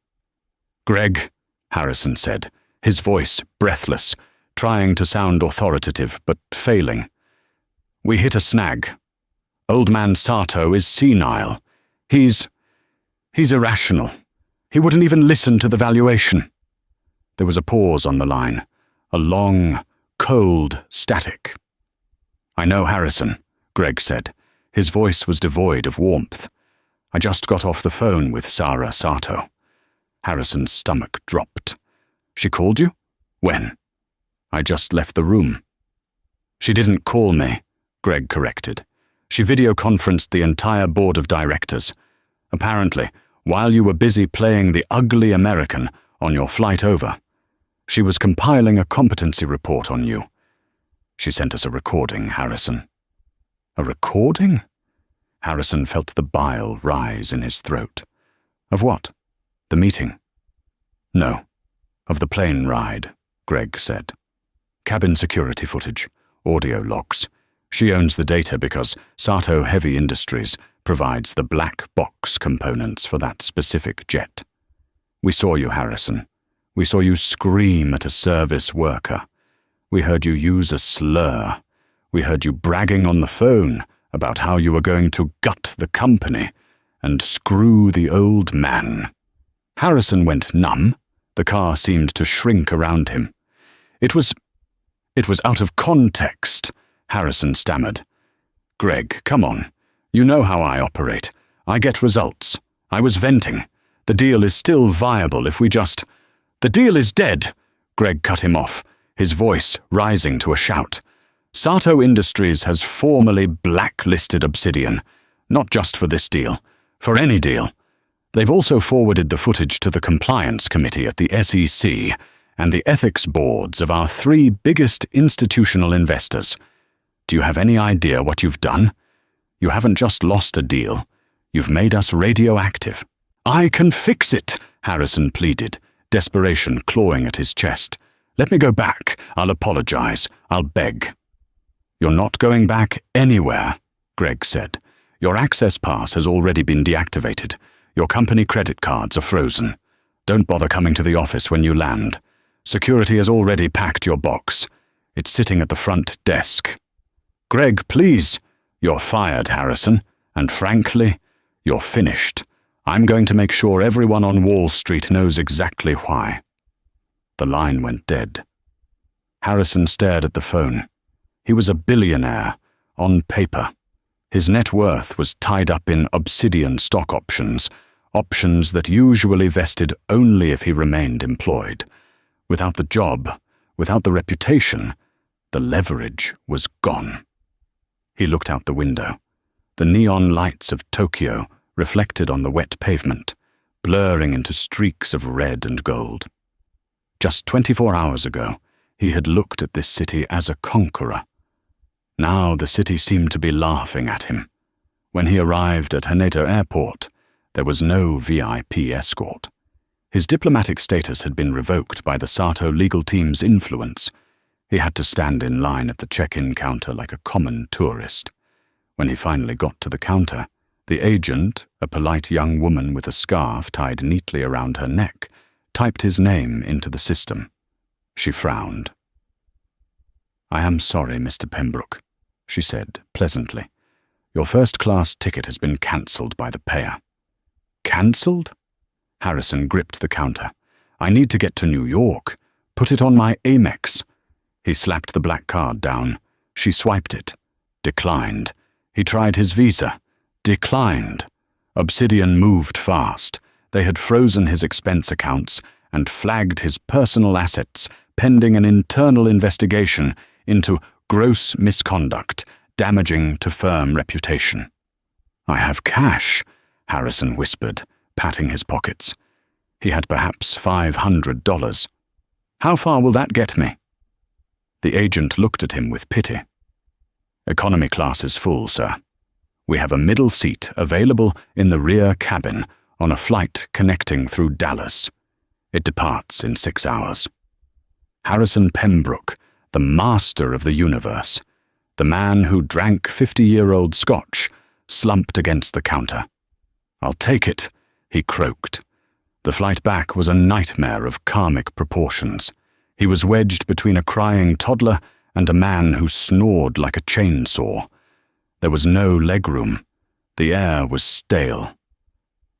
"Greg," Harrison said, his voice breathless, trying to sound authoritative but failing. "We hit a snag. Old man Sato is senile. He's irrational. He wouldn't even listen to the valuation." There was a pause on the line, a long, cold static. "I know, Harrison," Greg said. His voice was devoid of warmth. "I just got off the phone with Sarah Sato." Harrison's stomach dropped. "She called you? When?" "I just left the room." "She didn't call me," Greg corrected. "She video-conferenced the entire board of directors. Apparently, while you were busy playing the ugly American on your flight over, she was compiling a competency report on you. She sent us a recording, Harrison." "A recording?" Harrison felt the bile rise in his throat. "Of what? The meeting?" "No, of the plane ride," Greg said. "Cabin security footage, audio logs. She owns the data because Sato Heavy Industries provides the black box components for that specific jet. We saw you, Harrison. We saw you scream at a service worker. We heard you use a slur. We heard you bragging on the phone about how you were going to gut the company and screw the old man." Harrison went numb. The car seemed to shrink around him. It was out of context," Harrison stammered. "Greg, come on. You know how I operate. I get results. I was venting. The deal is still viable if we just—" "The deal is dead," Greg cut him off, his voice rising to a shout. "Sato Industries has formally blacklisted Obsidian, not just for this deal, for any deal. They've also forwarded the footage to the compliance committee at the SEC and the ethics boards of our 3 biggest institutional investors. Do you have any idea what you've done? You haven't just lost a deal. You've made us radioactive." "I can fix it," Harrison pleaded, desperation clawing at his chest. "Let me go back. I'll apologize. I'll beg." "You're not going back anywhere," Greg said. "Your access pass has already been deactivated. Your company credit cards are frozen. Don't bother coming to the office when you land. Security has already packed your box. It's sitting at the front desk." "Greg, please." "You're fired, Harrison. And frankly, you're finished. I'm going to make sure everyone on Wall Street knows exactly why." The line went dead. Harrison stared at the phone. He was a billionaire, on paper. His net worth was tied up in Obsidian stock options, options that usually vested only if he remained employed. Without the job, without the reputation, the leverage was gone. He looked out the window. The neon lights of Tokyo reflected on the wet pavement, blurring into streaks of red and gold. Just 24 hours ago, he had looked at this city as a conqueror. Now the city seemed to be laughing at him. When he arrived at Haneda Airport, there was no VIP escort. His diplomatic status had been revoked by the Sato legal team's influence. He had to stand in line at the check-in counter like a common tourist. When he finally got to the counter, the agent, a polite young woman with a scarf tied neatly around her neck, typed his name into the system. She frowned. "I am sorry, Mr. Pembroke," she said pleasantly. "Your first-class ticket has been cancelled by the payer." "Cancelled?" Harrison gripped the counter. "I need to get to New York. Put it on my Amex." He slapped the black card down. She swiped it. Declined. He tried his Visa. Declined. Obsidian moved fast. They had frozen his expense accounts and flagged his personal assets pending an internal investigation into gross misconduct, damaging to firm reputation. "I have cash," Harrison whispered, patting his pockets. He had perhaps $500. "How far will that get me?" The agent looked at him with pity. "Economy class is full, sir. We have a middle seat available in the rear cabin on a flight connecting through Dallas. It departs in 6 hours." Harrison Pembroke, the master of the universe, the man who drank 50-year-old scotch, slumped against the counter. "I'll take it," he croaked. The flight back was a nightmare of karmic proportions. He was wedged between a crying toddler and a man who snored like a chainsaw. There was no legroom. The air was stale.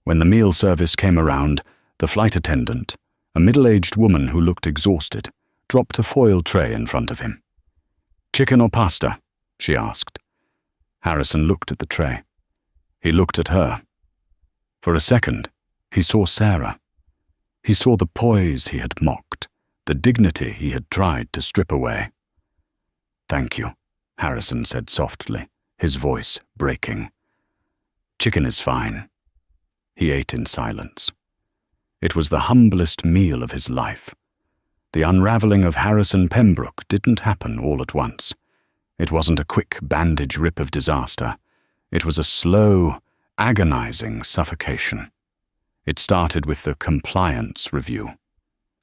When the meal service came around, the flight attendant, a middle-aged woman who looked exhausted, dropped a foil tray in front of him. "Chicken or pasta?" she asked. Harrison looked at the tray. He looked at her. For a second, he saw Sarah. He saw the poise he had mocked, the dignity he had tried to strip away. "Thank you," Harrison said softly, his voice breaking. "Chicken is fine." He ate in silence. It was the humblest meal of his life. The unraveling of Harrison Pembroke didn't happen all at once. It wasn't a quick bandage rip of disaster. It was a slow, agonizing suffocation. It started with the compliance review.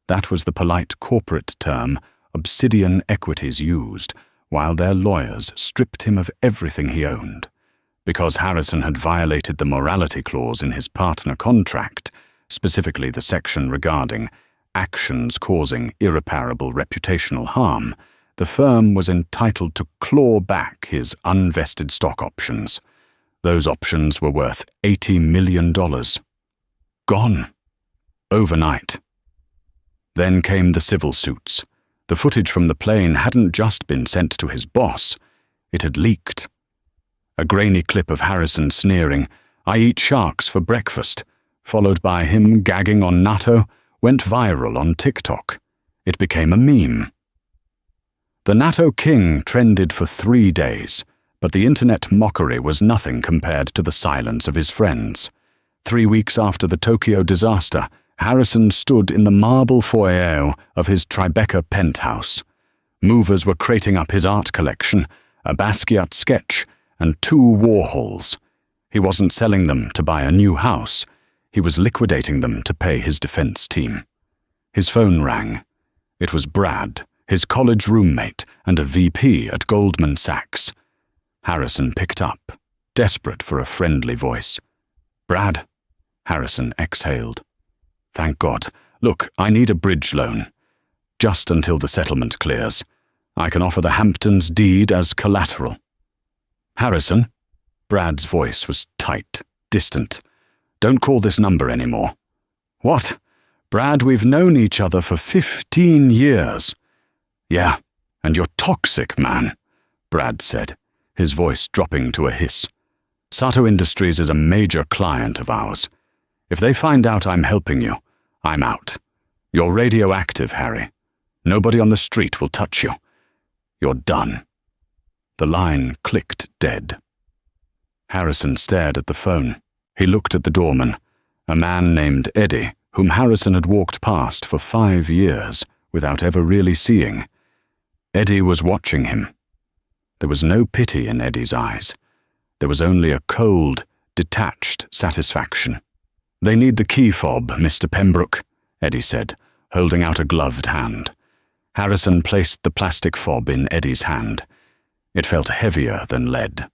That was the polite corporate term Obsidian Equities used, while their lawyers stripped him of everything he owned. Because Harrison had violated the morality clause in his partner contract, specifically the section regarding actions causing irreparable reputational harm, the firm was entitled to claw back his unvested stock options. Those options were worth $80 million. Gone. Overnight. Then came the civil suits. The footage from the plane hadn't just been sent to his boss, it had leaked. A grainy clip of Harrison sneering, "I eat sharks for breakfast," followed by him gagging on natto, went viral on TikTok. It became a meme. The natto king trended for 3 days, but the internet mockery was nothing compared to the silence of his friends. 3 weeks after the Tokyo disaster, Harrison stood in the marble foyer of his Tribeca penthouse. Movers were crating up his art collection, a Basquiat sketch, and 2 Warhols. He wasn't selling them to buy a new house. He was liquidating them to pay his defense team. His phone rang. It was Brad, his college roommate and a VP at Goldman Sachs. Harrison picked up, desperate for a friendly voice. "Brad," Harrison exhaled. "Thank God. Look, I need a bridge loan. Just until the settlement clears. I can offer the Hamptons deed as collateral." "Harrison?" Brad's voice was tight, distant. "Don't call this number anymore." "What? Brad, we've known each other for 15 years. "Yeah, and you're toxic, man," Brad said, his voice dropping to a hiss. "Sato Industries is a major client of ours. If they find out I'm helping you, I'm out. You're radioactive, Harry. Nobody on the street will touch you. You're done." The line clicked dead. Harrison stared at the phone. He looked at the doorman, a man named Eddie, whom Harrison had walked past for 5 years without ever really seeing. Eddie was watching him. There was no pity in Eddie's eyes. There was only a cold, detached satisfaction. "They need the key fob, Mr. Pembroke," Eddie said, holding out a gloved hand. Harrison placed the plastic fob in Eddie's hand. It felt heavier than lead.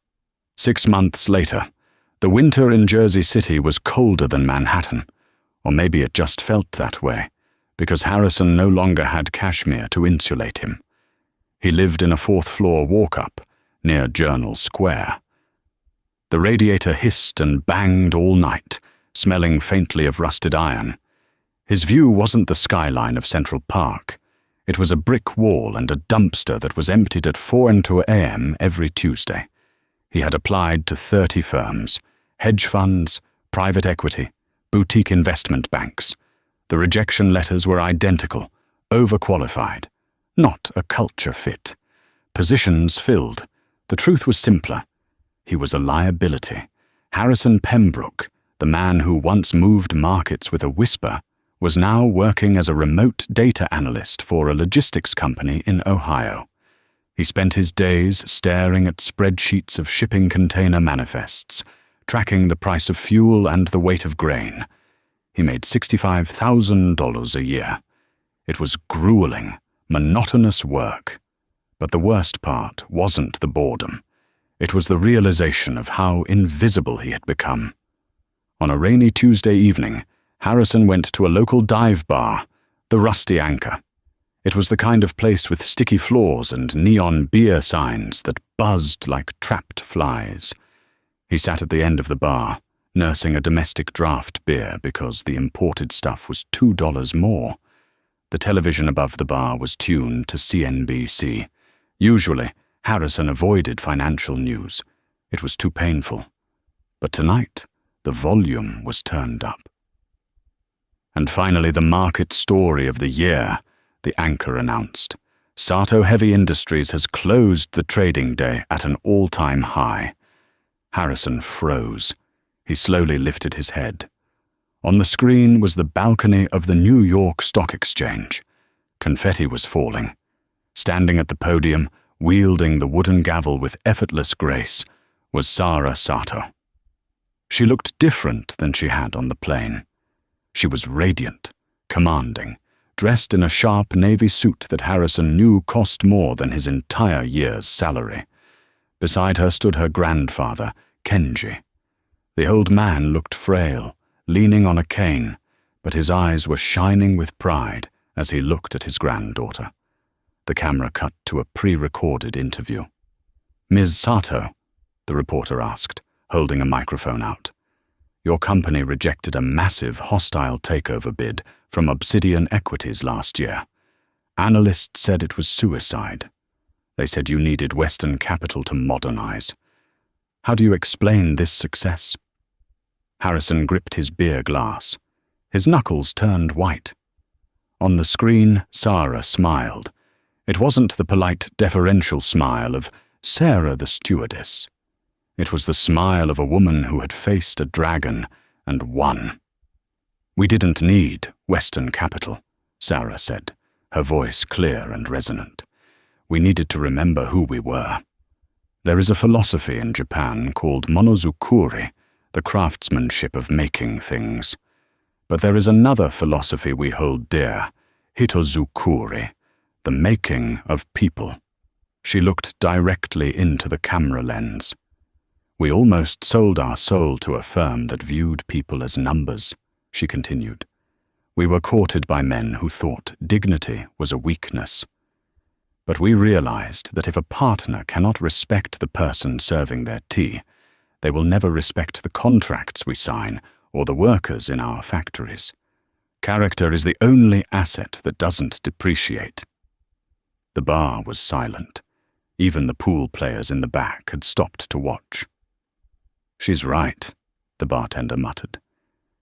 6 months later, the winter in Jersey City was colder than Manhattan, or maybe it just felt that way, because Harrison no longer had cashmere to insulate him. He lived in a 4th-floor walk-up near Journal Square. The radiator hissed and banged all night, smelling faintly of rusted iron. His view wasn't the skyline of Central Park. It was a brick wall and a dumpster that was emptied at 4 a.m. every Tuesday. He had applied to 30 firms, hedge funds, private equity, boutique investment banks. The rejection letters were identical, overqualified, not a culture fit. Positions filled. The truth was simpler. He was a liability. Harrison Pembroke, the man who once moved markets with a whisper, was now working as a remote data analyst for a logistics company in Ohio. He spent his days staring at spreadsheets of shipping container manifests, tracking the price of fuel and the weight of grain. He made $65,000 a year. It was grueling, monotonous work. But the worst part wasn't the boredom. It was the realization of how invisible he had become. On a rainy Tuesday evening, Harrison went to a local dive bar, the Rusty Anchor. It was the kind of place with sticky floors and neon beer signs that buzzed like trapped flies. He sat at the end of the bar, nursing a domestic draft beer because the imported stuff was $2 more. The television above the bar was tuned to CNBC. Usually, Harrison avoided financial news. It was too painful. But tonight, the volume was turned up. And finally, the market story of the year, the anchor announced. Sato Heavy Industries has closed the trading day at an all-time high. Harrison froze. He slowly lifted his head. On the screen was the balcony of the New York Stock Exchange. Confetti was falling. Standing at the podium, wielding the wooden gavel with effortless grace, was Sara Sato. She looked different than she had on the plane. She was radiant, commanding, dressed in a sharp navy suit that Harrison knew cost more than his entire year's salary. Beside her stood her grandfather, Kenji. The old man looked frail, leaning on a cane, but his eyes were shining with pride as he looked at his granddaughter. The camera cut to a pre-recorded interview. "Ms. Sato," the reporter asked, holding a microphone out. "Your company rejected a massive hostile takeover bid from Obsidian Equities last year. Analysts said it was suicide. They said you needed Western capital to modernize. How do you explain this success?" Harrison gripped his beer glass. His knuckles turned white. On the screen, Sara smiled. It wasn't the polite, deferential smile of Sarah the stewardess. It was the smile of a woman who had faced a dragon and won. "We didn't need Western capital," Sara said, her voice clear and resonant. "We needed to remember who we were. There is a philosophy in Japan called monozukuri, the craftsmanship of making things. But there is another philosophy we hold dear, hitozukuri, the making of people." She looked directly into the camera lens. "We almost sold our soul to a firm that viewed people as numbers," she continued. "We were courted by men who thought dignity was a weakness. But we realized that if a partner cannot respect the person serving their tea, they will never respect the contracts we sign or the workers in our factories. Character is the only asset that doesn't depreciate." The bar was silent. Even the pool players in the back had stopped to watch. "She's right," the bartender muttered.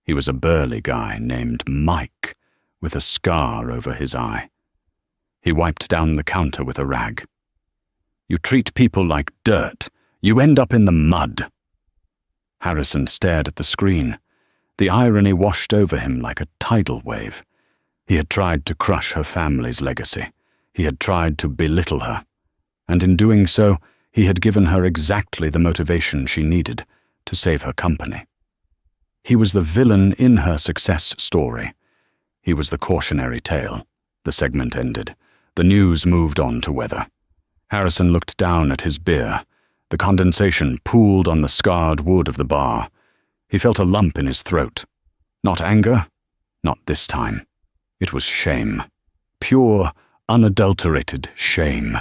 He was a burly guy named Mike, with a scar over his eye. He wiped down the counter with a rag. "You treat people like dirt. You end up in the mud." Harrison stared at the screen. The irony washed over him like a tidal wave. He had tried to crush her family's legacy. He had tried to belittle her. And in doing so, he had given her exactly the motivation she needed to save her company. He was the villain in her success story. He was the cautionary tale. The segment ended. The news moved on to weather. Harrison looked down at his beer. The condensation pooled on the scarred wood of the bar. He felt a lump in his throat. Not anger, not this time. It was shame. Pure, unadulterated shame.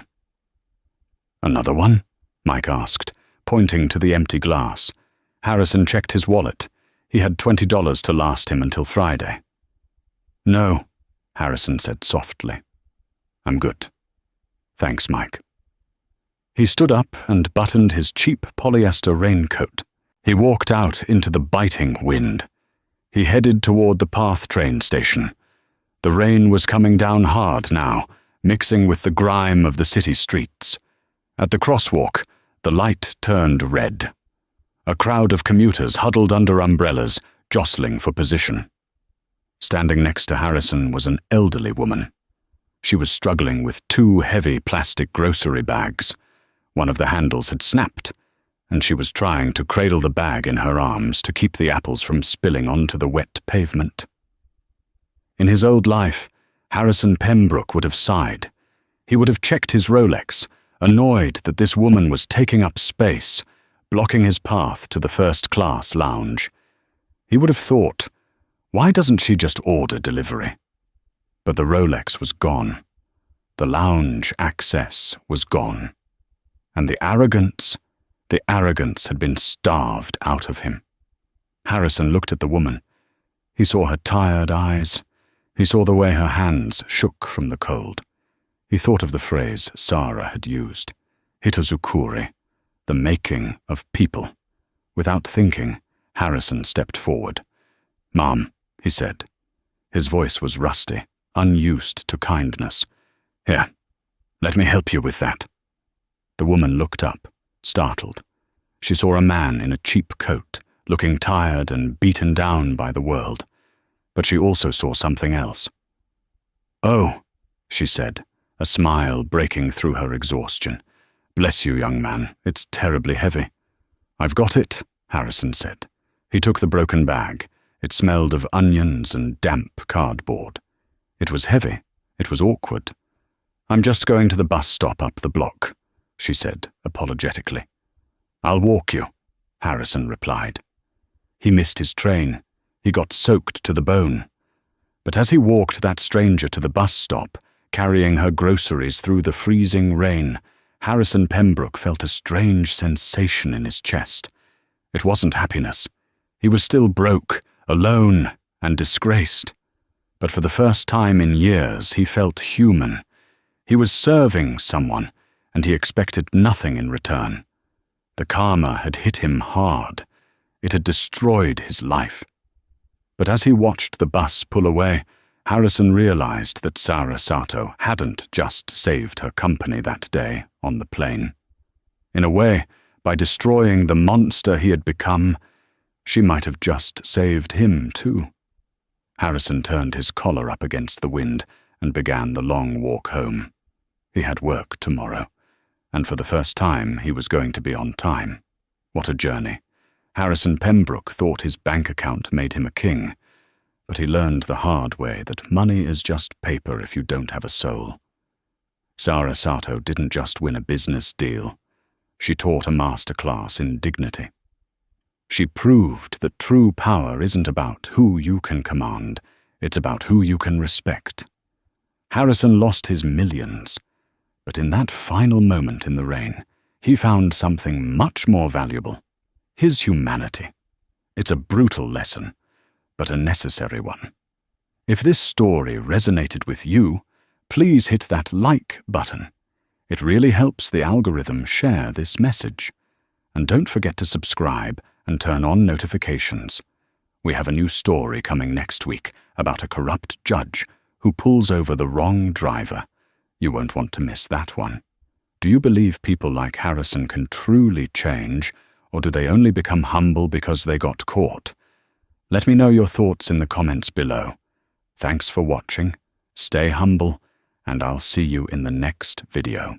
"Another one?" Mike asked, pointing to the empty glass. Harrison checked his wallet. He had $20 to last him until Friday. "No," Harrison said softly. "I'm good. Thanks, Mike." He stood up and buttoned his cheap polyester raincoat. He walked out into the biting wind. He headed toward the Path train station. The rain was coming down hard now, mixing with the grime of the city streets. At the crosswalk, the light turned red. A crowd of commuters huddled under umbrellas, jostling for position. Standing next to Harrison was an elderly woman. She was struggling with two heavy plastic grocery bags. One of the handles had snapped, and she was trying to cradle the bag in her arms to keep the apples from spilling onto the wet pavement. In his old life, Harrison Pembroke would have sighed. He would have checked his Rolex, annoyed that this woman was taking up space, blocking his path to the first-class lounge. He would have thought, why doesn't she just order delivery? But the Rolex was gone. The lounge access was gone. And the arrogance had been starved out of him. Harrison looked at the woman. He saw her tired eyes. He saw the way her hands shook from the cold. He thought of the phrase Sara had used, hitozukuri, the making of people. Without thinking, Harrison stepped forward. "Mom," he said. His voice was rusty, unused to kindness. "Here, let me help you with that." The woman looked up, startled. She saw a man in a cheap coat, looking tired and beaten down by the world. But she also saw something else. "Oh," she said, a smile breaking through her exhaustion. Bless you, young man. It's terribly heavy. I've got it, Harrison said. He took the broken bag. It smelled of onions and damp cardboard. It was heavy. It was awkward. I'm just going to the bus stop up the block, she said apologetically. I'll walk you, Harrison replied. He missed his train. He got soaked to the bone. But as he walked that stranger to the bus stop, carrying her groceries through the freezing rain, Harrison Pembroke felt a strange sensation in his chest. It wasn't happiness. He was still broke, alone, and disgraced. But for the first time in years, he felt human. He was serving someone, and he expected nothing in return. The karma had hit him hard. It had destroyed his life. But as he watched the bus pull away, Harrison realized that Sarah Sato hadn't just saved her company that day on the plane. In a way, by destroying the monster he had become, she might have just saved him too. Harrison turned his collar up against the wind and began the long walk home. He had work tomorrow, and for the first time he was going to be on time. What a journey. Harrison Pembroke thought his bank account made him a king, but he learned the hard way that money is just paper if you don't have a soul. Sarah Sato didn't just win a business deal. She taught a masterclass in dignity. She proved that true power isn't about who you can command, it's about who you can respect. Harrison lost his millions, but in that final moment in the rain, he found something much more valuable: his humanity. It's a brutal lesson, but a necessary one. If this story resonated with you, please hit that like button. It really helps the algorithm share this message. And don't forget to subscribe and turn on notifications. We have a new story coming next week about a corrupt judge who pulls over the wrong driver. You won't want to miss that one. Do you believe people like Harrison can truly change, or do they only become humble because they got caught? Let me know your thoughts in the comments below. Thanks for watching, stay humble, and I'll see you in the next video.